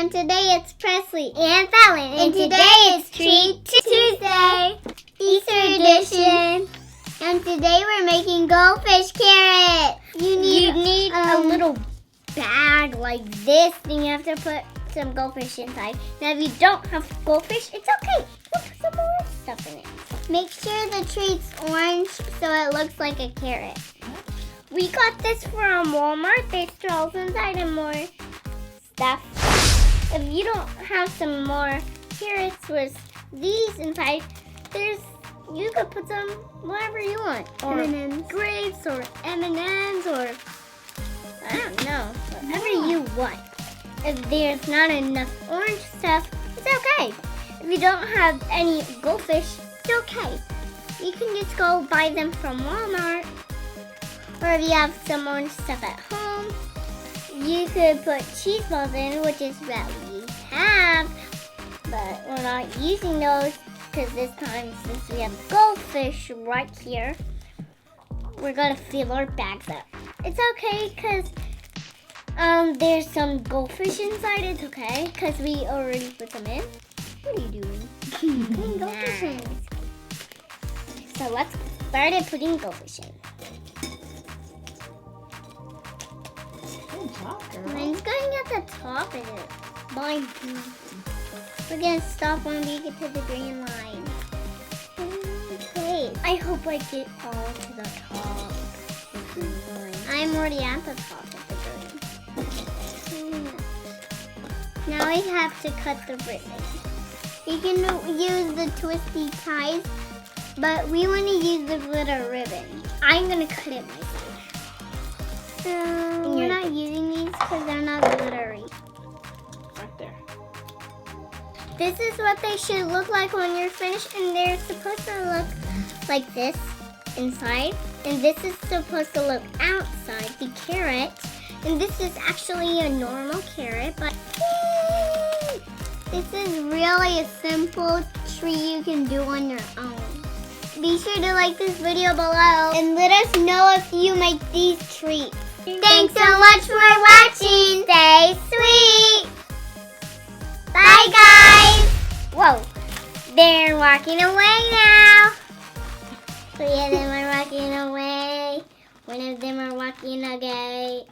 and today it's Presley and Fallon, and today it's Treat Tuesday, Easter edition, and today we're making goldfish carrots. You need a little bag like this, and you have to put some goldfish inside. Now if you don't have goldfish, it's okay. We'll put some more stuff in it. Make sure the treat's orange so it looks like a carrot. We got this from Walmart. There's straws inside and more stuff. If you don't have some more carrots with these inside, you could put some whatever you want. Or M&Ms. Grapes or M&Ms or I don't know. Whatever you want. If there's not enough orange stuff, it's okay. If you don't have any goldfish, it's okay. You can just go buy them from Walmart. Or if you have some orange stuff at home, you could put cheese balls in, which is what we have. But we're not using those because this time, since we have goldfish right here, we're going to fill our bags up. It's okay because there's some goldfish inside. It's okay because we already put them in. What are you doing? Putting goldfish in. So let's start putting goldfish in. Mine's going at the top of it. Mine too. We're gonna stop when we get to the green line. Okay. I hope I get all to the top of the green line. I'm already at the top of the green. Now I have to cut the ribbon. You can use the twisty ties, but we want to use the glitter ribbon. I'm gonna cut it myself. So we're not using these because they're not glittery. Right there. This is what they should look like when you're finished, and they're supposed to look like this inside, and this is supposed to look outside, the carrot, and this is actually a normal carrot, but yay! This is really a simple treat you can do on your own. Be sure to like this video below and let us know if you make these treats. Thanks so much for watching. Stay sweet. Bye, guys. Whoa, they're walking away now. 3 of them are walking away. 1 of them are walking away.